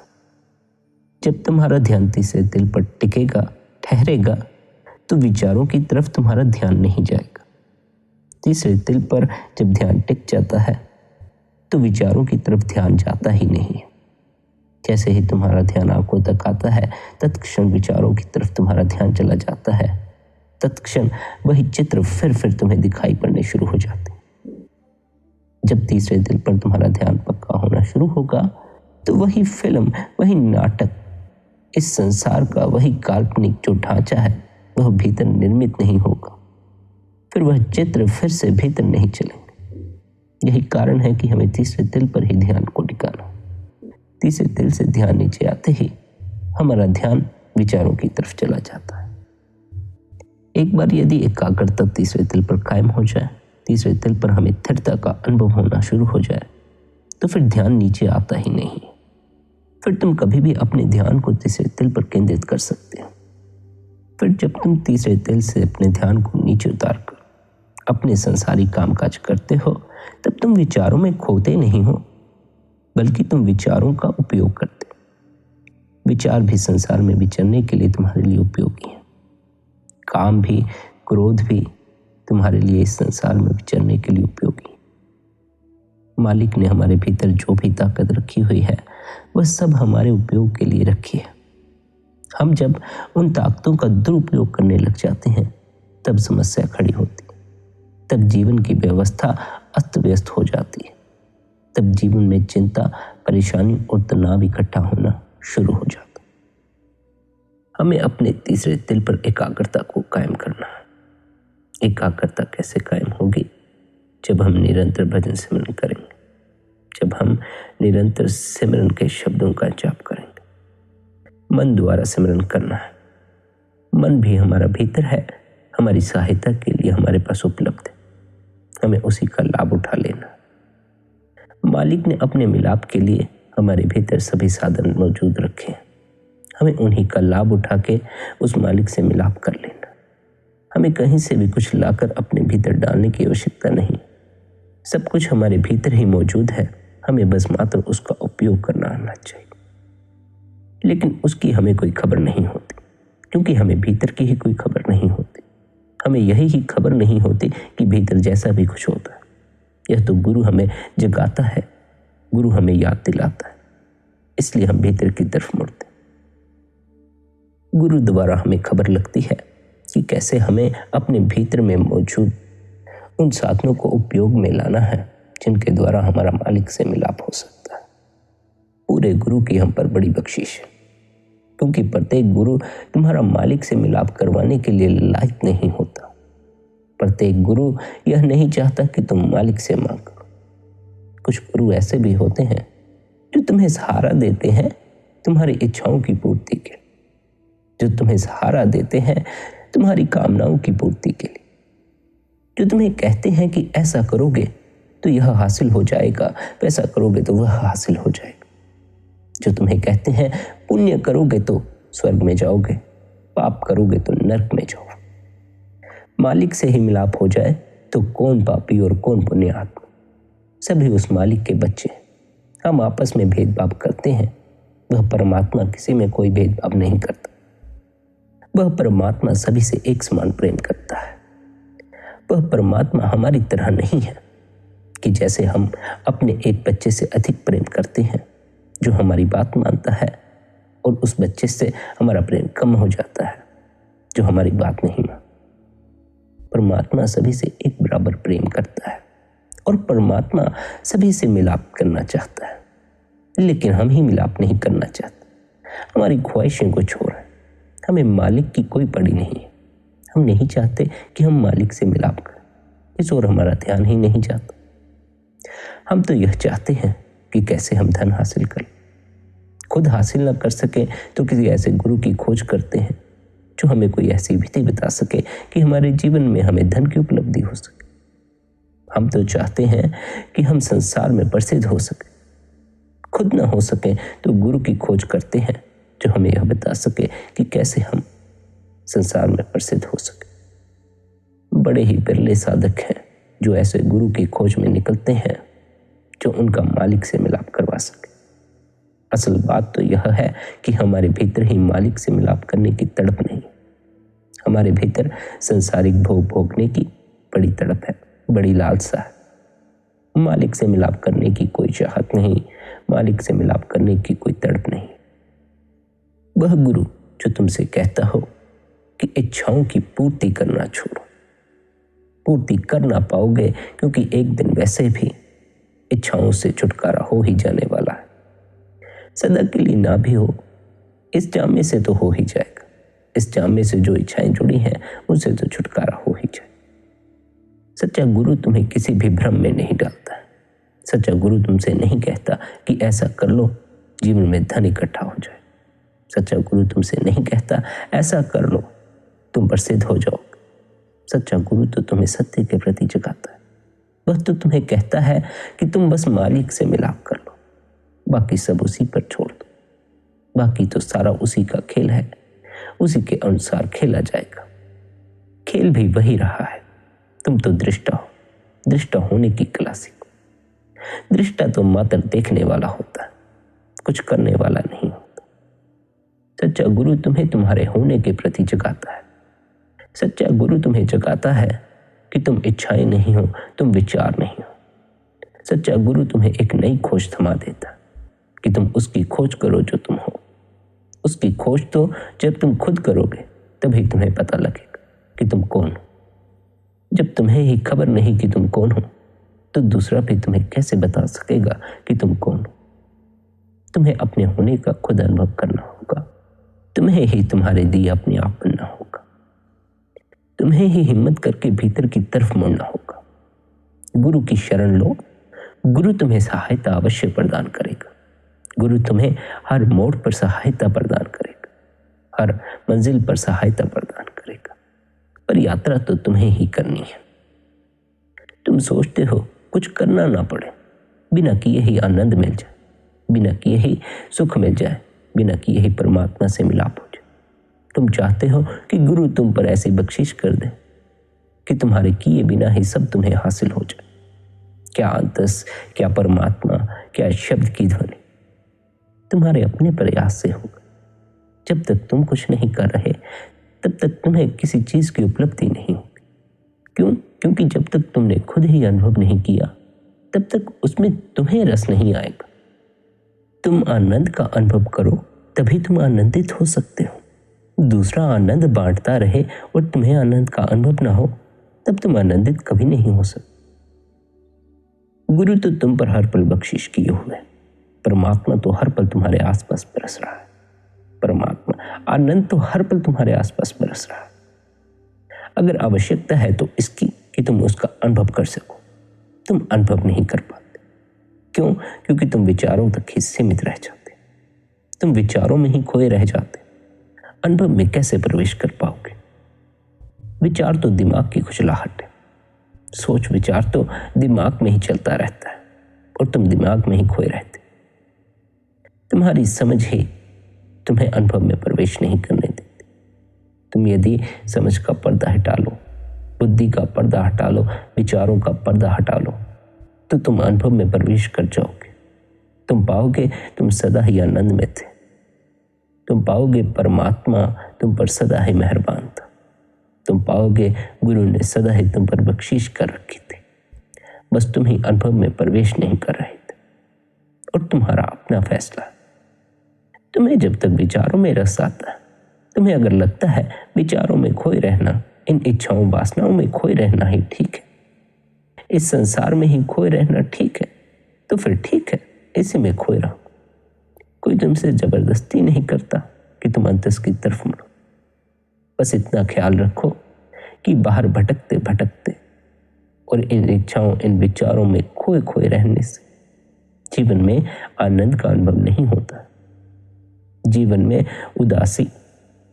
जब तुम्हारा ध्यान तीसरे तिल पर टिकेगा, ठहरेगा, तो विचारों की तरफ तुम्हारा ध्यान नहीं जाएगा। तीसरे तिल पर जब ध्यान टिक जाता है तो विचारों की तरफ ध्यान जाता ही नहीं है। जैसे ही तुम्हारा ध्यान आंखों तक आता है, तत्क्षण विचारों की तरफ तुम्हारा ध्यान चला जाता है। तत्क्षण वही चित्र फिर तुम्हें दिखाई पड़ने शुरू हो जाते हैं। जब तीसरे दिल पर तुम्हारा ध्यान पक्का होना शुरू होगा तो वही फिल्म, वही नाटक, इस संसार का वही काल्पनिक जो ढांचा है वह भीतर निर्मित नहीं होगा। फिर वह चित्र फिर से भीतर नहीं चलेंगे। यही कारण है कि हमें तीसरे दिल पर ही ध्यान को टिकाना। तीसरे दिल से ध्यान नीचे आते ही हमारा ध्यान विचारों की तरफ चला जाता है। एक बार यदि एकाग्रता तीसरे दिल पर कायम हो जाए, तीसरे दिल पर हमें स्थिरता का अनुभव होना शुरू हो जाए, तो फिर ध्यान नीचे आता ही नहीं। फिर तुम कभी भी अपने ध्यान को तीसरे दिल पर केंद्रित कर सकते हो। फिर जब तुम तीसरे दिल से अपने ध्यान को नीचे उतार कर अपने संसारी कामकाज करते हो, तब तुम विचारों में खोते नहीं हो, बल्कि तुम विचारों का उपयोग करते हो। विचार भी संसार में विचरने के लिए तुम्हारे लिए उपयोगी है। काम भी, क्रोध भी तुम्हारे लिए इस संसार में विचरने के लिए उपयोगी है। मालिक ने हमारे भीतर जो भी ताकत रखी हुई है वह सब हमारे उपयोग के लिए रखी है। हम जब उन ताकतों का दुरुपयोग करने लग जाते हैं तब समस्या खड़ी होती है, तब जीवन की व्यवस्था अस्त व्यस्त हो जाती है, तब जीवन में चिंता, परेशानी और तनाव इकट्ठा होना शुरू हो जाता है। हमें अपने तीसरे दिल पर एकाग्रता को कायम करना है। एकाग्रता कैसे कायम होगी? जब हम निरंतर भजन सिमरन करेंगे, जब हम निरंतर सिमरन के शब्दों का जाप करेंगे। मन द्वारा सिमरन करना है। मन भी हमारा भीतर है, हमारी सहायता के लिए हमारे पास उपलब्ध है। हमें उसी का लाभ उठा लेना। मालिक ने अपने मिलाप के लिए हमारे भीतर सभी साधन मौजूद रखे हैं। हमें उन्हीं का लाभ उठा के उस मालिक से मिलाप कर लेना। हमें कहीं से भी कुछ लाकर अपने भीतर डालने की आवश्यकता नहीं। सब कुछ हमारे भीतर ही मौजूद है, हमें बस मात्र उसका उपयोग करना आना चाहिए। लेकिन उसकी हमें कोई खबर नहीं होती, क्योंकि हमें भीतर की ही कोई खबर नहीं होती। हमें यही ही खबर नहीं होती कि भीतर जैसा भी कुछ होता है। यह तो गुरु हमें जगाता है, गुरु हमें याद दिलाता है, इसलिए हम भीतर की तरफ मुड़ते। गुरु द्वारा हमें खबर लगती है कि कैसे हमें अपने भीतर में मौजूद उन साधनों को उपयोग में लाना है जिनके द्वारा हमारा मालिक से मिलाप हो सकता है। पूरे गुरु की हम पर बड़ी बख्शीश है, क्योंकि प्रत्येक गुरु तुम्हारा मालिक से मिलाप करवाने के लिए लायक नहीं होता। प्रत्येक गुरु यह नहीं चाहता कि तुम मालिक से मांगो। कुछ गुरु ऐसे भी होते हैं जो तुम्हें सहारा देते हैं तुम्हारी इच्छाओं की पूर्ति के, जो तुम्हें सहारा देते हैं तुम्हारी कामनाओं की पूर्ति के लिए, जो तुम्हें कहते हैं कि ऐसा करोगे तो यह हासिल हो जाएगा, वैसा करोगे तो वह हासिल हो जाएगा, जो तुम्हें कहते हैं पुण्य करोगे तो स्वर्ग में जाओगे, पाप करोगे तो नरक में जाओगे। मालिक से ही मिलाप हो जाए तो कौन पापी और कौन पुण्यात्मा, सभी उस मालिक के बच्चे हैं। हम आपस में भेदभाव करते हैं, वह परमात्मा किसी में कोई भेदभाव नहीं करता। वह परमात्मा सभी से एक समान प्रेम करता है। वह परमात्मा हमारी तरह नहीं है कि जैसे हम अपने एक बच्चे से अधिक प्रेम करते हैं, जो हमारी बात मानता है, और उस बच्चे से हमारा प्रेम कम हो जाता है जो हमारी बात नहीं मानता। परमात्मा सभी से एक बराबर प्रेम करता है और परमात्मा सभी से मिलाप करना चाहता है, लेकिन हम ही मिलाप नहीं करना चाहते। हमारी ख्वाहिशें कुछ और हैं। हमें मालिक की कोई पड़ी नहीं है। हम नहीं चाहते कि हम मालिक से मिलाप करें, इस ओर हमारा ध्यान ही नहीं जाता। हम तो यह चाहते हैं कि कैसे हम धन हासिल करें। खुद हासिल न कर सके तो किसी ऐसे गुरु की खोज करते हैं जो हमें कोई ऐसी विधि बता सके कि हमारे जीवन में हमें धन की उपलब्धि हो सके। हम तो चाहते हैं कि हम संसार में प्रसिद्ध हो सके। खुद न हो सके तो गुरु की खोज करते हैं जो हमें यह बता सके कि कैसे हम संसार में प्रसिद्ध हो सके। बड़े ही बिरले साधक हैं जो ऐसे गुरु की खोज में निकलते हैं जो उनका मालिक से मिलाप करवा सके। असल बात तो यह है कि हमारे भीतर ही मालिक से मिलाप करने की तड़प नहीं। हमारे भीतर संसारिक भोग भोगने की बड़ी तड़प है, बड़ी लालसा है। मालिक से मिलाप करने की कोई चाहत नहीं, मालिक से मिलाप करने की कोई तड़प नहीं। वह गुरु जो तुमसे कहता हो कि इच्छाओं की पूर्ति करना छोड़ो, पूर्ति कर ना पाओगे क्योंकि एक दिन वैसे भी इच्छाओं से छुटकारा हो ही जाने वाला है। सदा के लिए ना भी हो, इस जामे से तो हो ही जाएगा। इस जामे से जो इच्छाएं जुड़ी हैं उनसे तो छुटकारा हो ही जाए। सच्चा गुरु तुम्हें किसी भी भ्रम में नहीं डालता है। सच्चा गुरु तुमसे नहीं कहता कि ऐसा कर लो जीवन में धन इकट्ठा हो जाए। सच्चा गुरु तुमसे नहीं कहता ऐसा कर लो तुम प्रसिद्ध हो जाओगे। सच्चा गुरु तो तुम्हें सत्य के प्रति जगाता है। वह तो तुम्हें कहता है कि तुम बस मालिक से मिलाप कर लो, बाकी सब उसी पर छोड़ दो। बाकी तो सारा उसी का खेल है, उसी के अनुसार खेला जाएगा। खेल भी वही रहा है। तुम तो दृष्टा हो, दृष्टा होने की कला सीखो। दृष्टा तो मात्र देखने वाला होता है, कुछ करने वाला नहीं होता। सच्चा गुरु तुम्हें तुम्हारे होने के प्रति जगाता है। सच्चा गुरु तुम्हें जगाता है कि तुम इच्छाएं नहीं हो, तुम विचार नहीं हो। सच्चा गुरु तुम्हें एक नई खोज थमा देता है कि तुम उसकी खोज करो जो तुम हो। उसकी खोज तो जब तुम खुद करोगे तभी तुम्हें पता लगेगा कि तुम कौन हो। जब तुम्हें ही खबर नहीं कि तुम कौन हो तो दूसरा भी तुम्हें कैसे बता सकेगा कि तुम कौन हो। तुम्हें अपने होने का खुद अनुभव करना होगा। तुम्हें ही तुम्हारे दिए अपने आप बनना होगा। तुम्हें ही हिम्मत करके भीतर की तरफ मुड़ना होगा। गुरु की शरण लो। गुरु तुम्हें सहायता अवश्य प्रदान करेगा। गुरु तुम्हें हर मोड़ पर सहायता प्रदान करेगा, हर मंजिल पर सहायता प्रदान करेगा। पर यात्रा तो तुम्हें ही करनी है। तुम सोचते हो कुछ करना ना पड़े, बिना किए ही आनंद मिल जाए, बिना किए ही सुख मिल जाए, बिना किए ही परमात्मा से मिलाप हो जाए। तुम चाहते हो कि गुरु तुम पर ऐसी बख्शिश कर दे कि तुम्हारे किए बिना ही सब तुम्हें हासिल हो जाए। क्या अंतस, क्या परमात्मा, क्या शब्द की ध्वनि तुम्हारे अपने प्रयास से होगा। जब तक तुम कुछ नहीं कर रहे तब तक तुम्हें किसी चीज की उपलब्धि नहीं होगी। क्यों? क्योंकि जब तक तुमने खुद ही अनुभव नहीं किया तब तक उसमें तुम्हें रस नहीं आएगा। तुम आनंद का अनुभव करो तभी तुम आनंदित हो सकते हो। दूसरा आनंद बांटता रहे और तुम्हें आनंद का अनुभव ना हो तब तुम आनंदित कभी नहीं हो सकते। गुरु तो तुम पर हर पल बख्शिश किए हुए, परमात्मा तो हर पल तुम्हारे आसपास बरस रहा है। परमात्मा आनंद तो हर पल तुम्हारे आसपास बरस रहा है। अगर आवश्यकता है तो इसकी कि तुम उसका अनुभव कर सको, तुम अनुभव नहीं कर पाते। क्यों? क्योंकि तुम विचारों तक ही सीमित रह जाते। तुम विचारों में ही खोए रह जाते। अनुभव में कैसे प्रवेश कर पाओगे? विचार तो दिमाग की खुजलाहट है। सोच विचार तो दिमाग में ही चलता रहता है और तुम दिमाग में ही खोए रहते। तुम्हारी समझ ही तुम्हें अनुभव में प्रवेश नहीं करने देती। तुम यदि समझ का पर्दा हटा लो, बुद्धि का पर्दा हटा लो, विचारों का पर्दा हटा लो, तो तुम अनुभव में प्रवेश कर जाओगे। तुम पाओगे तुम सदा ही आनंद में थे। तुम पाओगे परमात्मा तुम पर सदा ही मेहरबान था। तुम पाओगे गुरु ने सदा ही तुम पर बख्शीश कर रखी थी। बस तुम ही अनुभव में प्रवेश नहीं कर रहे थे, और तुम्हारा अपना फैसला। तुम्हें जब तक विचारों में रस आता है, तुम्हें अगर लगता है विचारों में खोए रहना, इन इच्छाओं वासनाओं में खोए रहना ही ठीक है, इस संसार में ही खोए रहना ठीक है, तो फिर ठीक है, इसी में खोए रहो। कोई तुमसे जबरदस्ती नहीं करता कि तुम अंतस की तरफ मुड़ो। बस इतना ख्याल रखो कि बाहर भटकते भटकते और इन इच्छाओं, इन विचारों में खोए खोए रहने से जीवन में आनंद का अनुभव नहीं होता। जीवन में उदासी,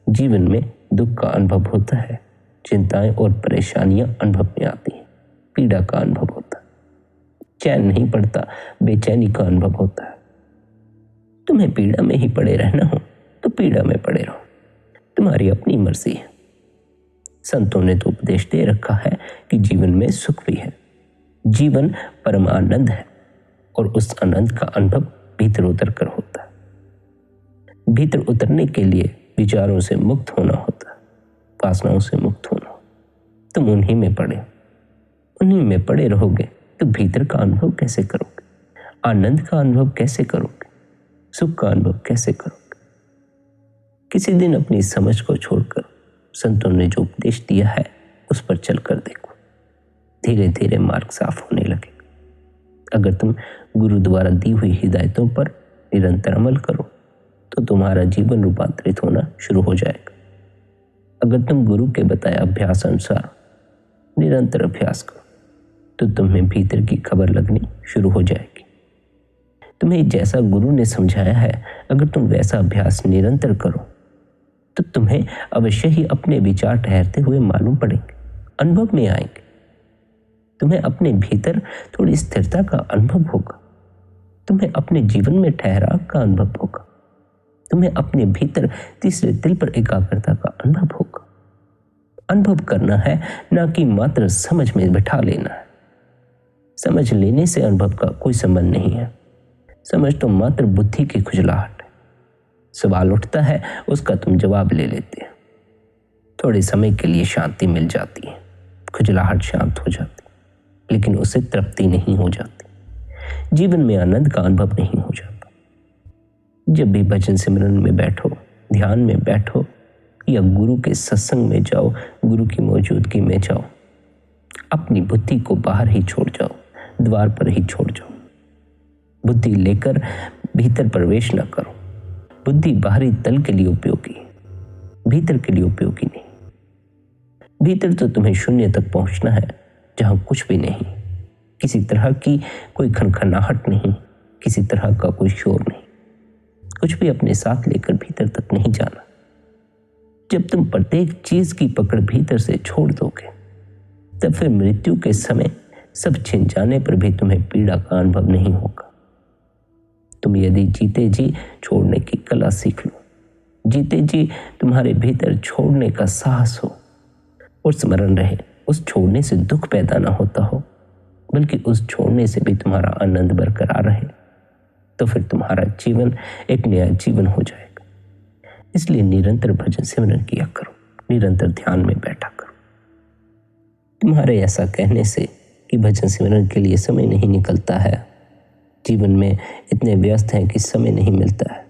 जीवन में दुख का अनुभव होता है। चिंताएं और परेशानियां अनुभव में आती हैं। पीड़ा का अनुभव होता है। चैन नहीं पड़ता, बेचैनी का अनुभव होता है। तुम्हें पीड़ा में ही पड़े रहना हो तो पीड़ा में पड़े रहो, तुम्हारी अपनी मर्जी है। संतों ने तो उपदेश दे रखा है कि जीवन में सुख भी है, जीवन परम आनंद है, और उस आनंद का अनुभव भीतर उतर कर होता है। भीतर उतरने के लिए विचारों से मुक्त होना होता है, वासनाओं से मुक्त होना होता। तुम उन्हीं में पड़े रहोगे तो भीतर का अनुभव कैसे करोगे? आनंद का अनुभव कैसे करोगे? सुख का अनुभव कैसे करोगे? किसी दिन अपनी समझ को छोड़कर संतों ने जो उपदेश दिया है उस पर चलकर देखो। धीरे धीरे मार्ग साफ होने लगेगा। अगर तुम गुरु द्वारा दी हुई हिदायतों पर निरंतर अमल करो तो तुम्हारा जीवन रूपांतरित होना शुरू हो जाएगा। अगर तुम गुरु के बताए अभ्यास अनुसार निरंतर अभ्यास करो तो तुम्हें भीतर की खबर लगनी शुरू हो जाएगी। तुम्हें जैसा गुरु ने समझाया है, अगर तुम वैसा अभ्यास निरंतर करो तो तुम्हें अवश्य ही अपने विचार ठहरते हुए मालूम पड़ेंगे, अनुभव में आएंगे। तुम्हें अपने भीतर थोड़ी स्थिरता का अनुभव होगा। तुम्हें अपने जीवन में ठहराव का अनुभव होगा। तुम्हें अपने भीतर तीसरे दिल पर एकाग्रता का अनुभव होगा। अनुभव करना है, ना कि मात्र समझ में बिठा लेना है। समझ लेने से अनुभव का कोई संबंध नहीं है। समझ तो मात्र बुद्धि की खुजलाहट है। सवाल उठता है, उसका तुम जवाब ले लेते हैं। थोड़े समय के लिए शांति मिल जाती है, खुजलाहट शांत हो जाती, लेकिन उससे तृप्ति नहीं हो जाती। जीवन में आनंद का अनुभव नहीं हो जाता। जब भी भजन सिमरन में बैठो, ध्यान में बैठो या गुरु के सत्संग में जाओ, गुरु की मौजूदगी में जाओ, अपनी बुद्धि को बाहर ही छोड़ जाओ, द्वार पर ही छोड़ जाओ। बुद्धि लेकर भीतर प्रवेश न करो। बुद्धि बाहरी तल के लिए उपयोगी है, भीतर के लिए उपयोगी नहीं। भीतर तो तुम्हें शून्य तक पहुंचना है, जहां कुछ भी नहीं, किसी तरह की कोई खनखनाहट नहीं, किसी तरह का कोई शोर नहीं, कुछ भी अपने साथ लेकर भीतर तक नहीं जाना। जब तुम प्रत्येक चीज की पकड़ भीतर से छोड़ दोगे, तब फिर मृत्यु के समय सब छिन जाने पर भी तुम्हें पीड़ा का अनुभव नहीं होगा। तुम यदि जीते जी छोड़ने की कला सीख लो, जीते जी तुम्हारे भीतर छोड़ने का साहस हो और स्मरण रहे, उस छोड़ने से दुख पैदा ना होता हो, बल्कि उस छोड़ने से भी तुम्हारा आनंद बरकरार रहे, तो फिर तुम्हारा जीवन एक नया जीवन हो जाएगा। इसलिए निरंतर भजन सिमरन किया करो, निरंतर ध्यान में बैठा करो। तुम्हारे ऐसा कहने से कि भजन सिमरन के लिए समय नहीं निकलता है, जीवन में इतने व्यस्त हैं कि समय नहीं मिलता है,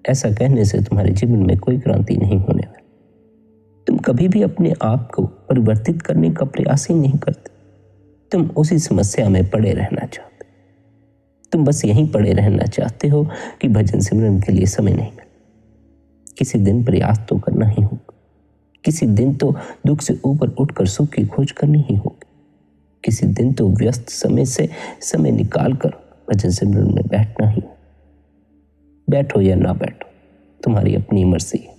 ऐसा कहने से तुम्हारे जीवन में कोई क्रांति नहीं होने वाली। तुम कभी भी अपने आप को परिवर्तित करने का प्रयास ही नहीं करते। तुम उसी समस्या में पड़े रहना चाहते। तुम बस यहीं पड़े रहना चाहते हो कि भजन सिमरन के लिए समय नहीं मिलता। किसी दिन प्रयास तो करना ही होगा। किसी दिन तो दुख से ऊपर उठकर सुख की खोज करनी ही होगी। किसी दिन तो व्यस्त समय से समय निकाल कर भजन सिमरन में बैठना ही। बैठो या ना बैठो, तुम्हारी अपनी मर्जी है,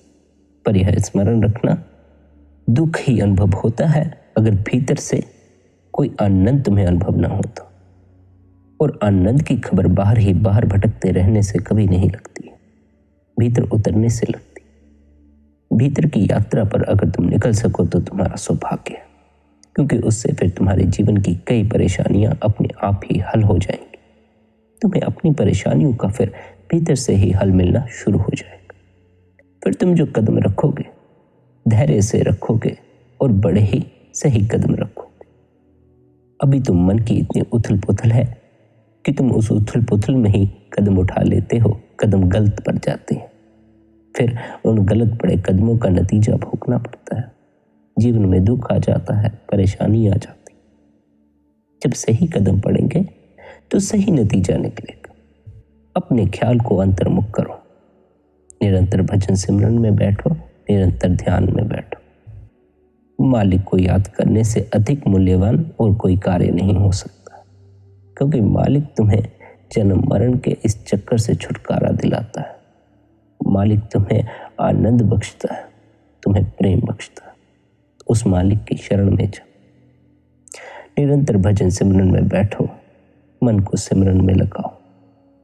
पर यह स्मरण रखना, दुख ही अनुभव होता है अगर भीतर से कोई आनंद तुम्हें अनुभव ना होता। और आनंद की खबर बाहर ही बाहर भटकते रहने से कभी नहीं लगती है। भीतर उतरने से लगती। भीतर की यात्रा पर अगर तुम निकल सको तो तुम्हारा सौभाग्य है, क्योंकि उससे फिर तुम्हारे जीवन की कई परेशानियां अपने आप ही हल हो जाएंगी। तुम्हें अपनी परेशानियों का फिर भीतर से ही हल मिलना शुरू हो जाएगा। फिर तुम जो कदम रखोगे धैर्य से रखोगे और बड़े ही सही कदम रखोगे। अभी तुम मन की इतनी उथल पुथल है कि तुम उस उथल पुथल में ही कदम उठा लेते हो, कदम गलत पड़ जाते हैं। फिर उन गलत पड़े कदमों का नतीजा भोगना पड़ता है। जीवन में दुख आ जाता है, परेशानी आ जाती। जब सही कदम पड़ेंगे तो सही नतीजा निकलेगा। अपने ख्याल को अंतर्मुख करो, निरंतर भजन सिमरन में बैठो, निरंतर ध्यान में बैठो। मालिक को याद करने से अधिक मूल्यवान और कोई कार्य नहीं हो सकता, क्योंकि मालिक तुम्हें जन्म मरण के इस चक्कर से छुटकारा दिलाता है। मालिक तुम्हें आनंद बख्शता है, तुम्हें प्रेम बख्शता है। उस मालिक की शरण में जाओ, निरंतर भजन सिमरन में बैठो, मन को सिमरन में लगाओ,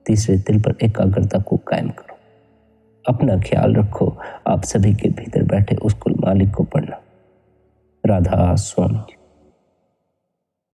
तीसरे दिल पर एकाग्रता को कायम करो। अपना ख्याल रखो, आप सभी के भीतर बैठे उस कुल मालिक को पढ़ना। राधा स्वामी।